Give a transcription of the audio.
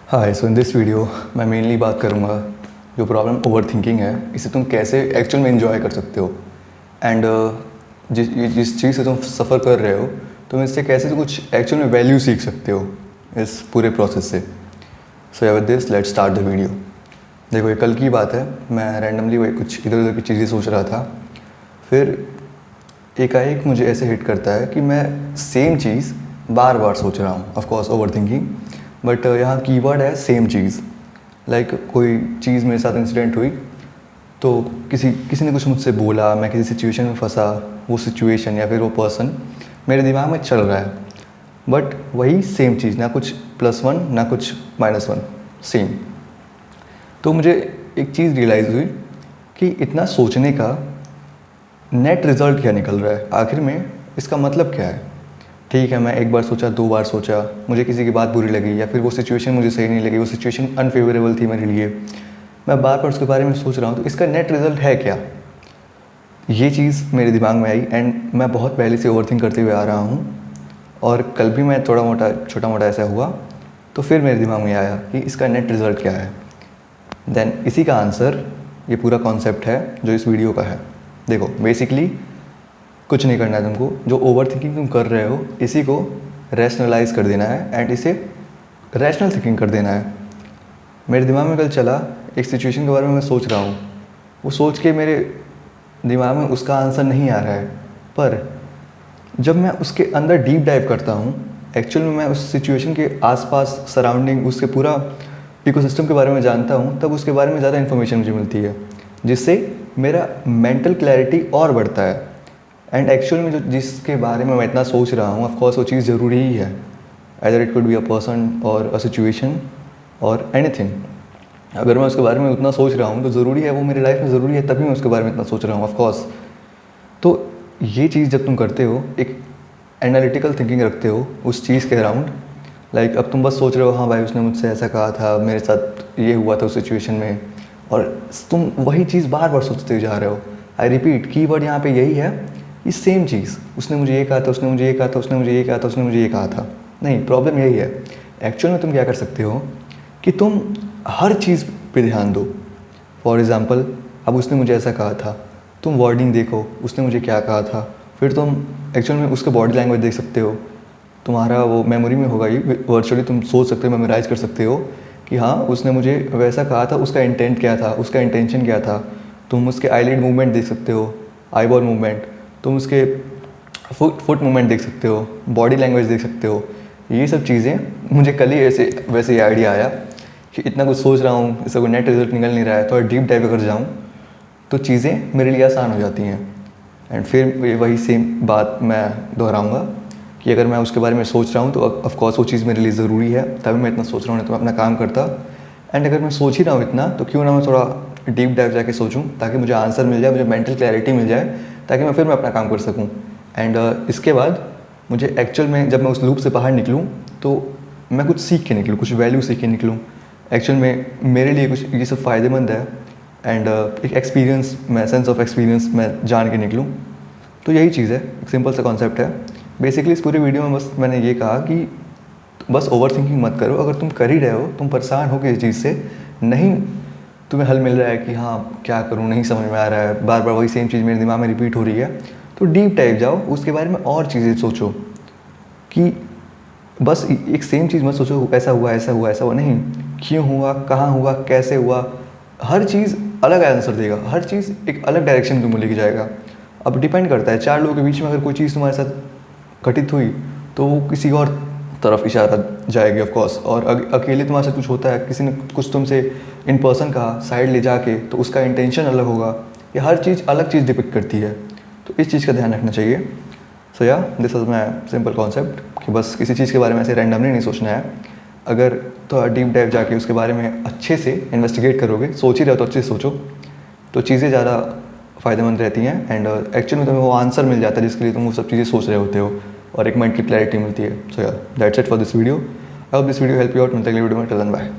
Hi, so in this video मैं mainly बात करूँगा जो प्रॉब्लम ओवर थिंकिंग है, इसे तुम कैसे एक्चुअल में एंजॉय कर सकते हो एंड जिस चीज़ से तुम सफ़र कर रहे हो तुम इससे कैसे कुछ एक्चुअल में वैल्यू सीख सकते हो इस पूरे प्रोसेस से। सो या with this let's start the video. देखो, ये कल की बात है, मैं रैंडमली वही कुछ इधर उधर की चीज़ें सोच रहा था, फिर एकाएक मुझे ऐसे हिट करता है कि मैं सेम चीज़ बार बार सोच रहा हूँ। ऑफकोर्स ओवर थिंकिंग, बट यहाँ कीवर्ड है सेम चीज़। लाइक कोई चीज़ मेरे साथ इंसिडेंट हुई तो किसी ने कुछ मुझसे बोला, मैं किसी सिचुएशन में फंसा, वो सिचुएशन या फिर वो पर्सन मेरे दिमाग में चल रहा है, बट वही सेम चीज़, ना कुछ +1 ना कुछ -1, सेम। तो मुझे एक चीज़ रियलाइज़ हुई कि इतना सोचने का नेट रिज़ल्ट क्या निकल रहा है, आखिर में इसका मतलब क्या है। ठीक है, मैं एक बार सोचा, 2 बार सोचा, मुझे किसी की बात बुरी लगी या फिर वो सिचुएशन मुझे सही नहीं लगी, वो सिचुएशन अनफेवरेबल थी मेरे लिए, मैं बार बार उसके बारे में सोच रहा हूँ, तो इसका नेट रिज़ल्ट है क्या। ये चीज़ मेरे दिमाग में आई एंड मैं बहुत पहले से ओवरथिंक करते हुए आ रहा हूँ, और कल भी मैं छोटा मोटा ऐसा हुआ, तो फिर मेरे दिमाग में आया कि इसका नेट रिज़ल्ट क्या है। देन इसी का आंसर ये पूरा कॉन्सेप्ट है जो इस वीडियो का है। देखो, बेसिकली कुछ नहीं करना है तुमको, जो ओवर थिंकिंग तुम कर रहे हो इसी को रैशनलाइज कर देना है एंड इसे रैशनल थिंकिंग कर देना है। मेरे दिमाग में कल चला, एक सिचुएशन के बारे में मैं सोच रहा हूँ, वो सोच के मेरे दिमाग में उसका आंसर नहीं आ रहा है, पर जब मैं उसके अंदर डीप डाइव करता हूँ, एक्चुअल में मैं उस सिचुएशन के आसपास सराउंडिंग, उसके पूरा इकोसिस्टम के बारे में जानता हूँ, तब उसके बारे में ज़्यादा इन्फॉर्मेशन मुझे मिलती है, जिससे मेरा मेंटल क्लैरिटी और बढ़ता है। एंड एक्चुअल में जो जिसके बारे में मैं इतना सोच रहा हूँ, ऑफकोर्स वो चीज़ ज़रूरी ही है, either it could be a person और अ सिचुएशन और एनीथिंग। अगर मैं उसके बारे में उतना सोच रहा हूँ तो ज़रूरी है, वो मेरी लाइफ में ज़रूरी है, तभी मैं उसके बारे में इतना सोच रहा हूँ, ऑफकोर्स। तो ये चीज़ जब तुम करते हो, एक एनालिटिकल थिंकिंग रखते हो उस चीज़ के अराउंड, लाइक अब तुम बस सोच रहे हो, हाँ भाई उसने मुझसे ऐसा कहा था, मेरे साथ ये हुआ था उस सिचुएशन में, और तुम वही चीज़ बार बार सोचते जा रहे हो। आई रिपीट, कीवर्ड यहाँ पे यही है कि सेम चीज़, उसने मुझे ये कहा था, उसने मुझे ये कहा था, उसने मुझे ये कहा था, उसने मुझे ये कहा था। नहीं, प्रॉब्लम यही है। एक्चुअल में तुम क्या कर सकते हो कि तुम हर चीज़ पे ध्यान दो। फॉर एग्ज़ाम्पल, अब उसने मुझे ऐसा कहा था, तुम वर्डिंग देखो, उसने मुझे क्या कहा था, फिर तुम एक्चुअल में उसके बॉडी लैंग्वेज देख सकते हो। तुम्हारा वो मेमोरी में होगा, ये वर्चुअली तुम सोच सकते हो, मेमोराइज कर सकते हो कि हाँ उसने मुझे वैसा कहा था, उसका इंटेंट क्या था, उसका इंटेंशन क्या था। तुम उसके आईलिड मूवमेंट देख सकते हो, आईबॉल मूवमेंट, तुम उसके फुट मूवमेंट देख सकते हो, बॉडी लैंग्वेज देख सकते हो। ये सब चीज़ें मुझे कल ही वैसे ही आइडिया आया कि इतना कुछ सोच रहा हूँ, इसका कोई नेट रिजल्ट निकल नहीं रहा है, थोड़ा डीप डाइव अगर जाऊँ तो चीज़ें मेरे लिए आसान हो जाती हैं। एंड फिर वही सेम बात मैं दोहराऊँगा कि अगर मैं उसके बारे में सोच रहा हूँ तो ऑफकोर्स वो चीज़ मेरे लिए ज़रूरी है, तभी मैं इतना सोच रहा हूँ, तो मैं अपना काम करता। एंड अगर मैं सोच ही रहा हूँ इतना, तो क्यों ना मैं थोड़ा डीप डाइव जाके सोचूं, ताकि मुझे आंसर मिल जाए, मुझे मेंटल क्लैरिटी मिल जाए, ताकि मैं अपना काम कर सकूं। एंड इसके बाद मुझे एक्चुअल में जब मैं उस लूप से बाहर निकलूं तो मैं कुछ सीख के निकलूं, कुछ वैल्यू सीख के निकलूं। एक्चुअल में मेरे लिए कुछ ये सब फ़ायदेमंद है एंड एक एक्सपीरियंस, मैं सेंस ऑफ एक्सपीरियंस मैं जान के निकलूं। तो यही चीज़ है, एक सिंपल सा कॉन्सेप्ट है। बेसिकली इस पूरे वीडियो में बस मैंने ये कहा कि बस ओवर थिंकिंग मत करो। अगर तुम कर ही रहे हो, तुम परेशान हो किसी चीज़ से, नहीं तुम्हें हल मिल रहा है कि हाँ क्या करूँ, नहीं समझ में आ रहा है, बार बार वही सेम चीज़ मेरे दिमाग में रिपीट हो रही है, तो डीप डाइव जाओ, उसके बारे में और चीज़ें सोचो। कि बस एक सेम चीज़ मत सोचो, ऐसा हुआ ऐसा हुआ ऐसा हुआ, नहीं, क्यों हुआ, कहाँ हुआ, कैसे हुआ। हर चीज़ अलग आंसर देगा, हर चीज़ एक अलग डायरेक्शन तुमको लेके जाएगा। अब डिपेंड करता है, 4 लोगों के बीच में अगर कोई चीज़ तुम्हारे साथ घटित हुई तो वो किसी और तरफ इशारा जाएगी ऑफकोर्स। और अकेले तुम्हारे साथ कुछ होता है, किसी ने कुछ तुमसे इन पर्सन कहा साइड ले जाके, तो उसका इंटेंशन अलग होगा। ये हर चीज़ अलग चीज़ डिपिक्ट करती है, तो इस चीज़ का ध्यान रखना चाहिए। सो या this is my simple concept कि बस किसी चीज़ के बारे में ऐसे रैंडमली नहीं सोचना है। अगर तो डीप डाइव जाके उसके बारे में अच्छे से इन्वेस्टिगेट करोगे, सोच ही रहे हो तो अच्छे से सोचो, तो चीज़ें ज़्यादा फ़ायदेमंद रहती हैं। एंड एक्चुअली में तुम्हें वो आंसर मिल जाता है जिसके लिए तुम वो सब चीज़ें सोच रहे होते हो, और एक मेंटल क्लैरिटी मिलती है। So yeah that's it for this video. I hope this video help you out. मिलते हैं अगले वीडियो में। Till then bye.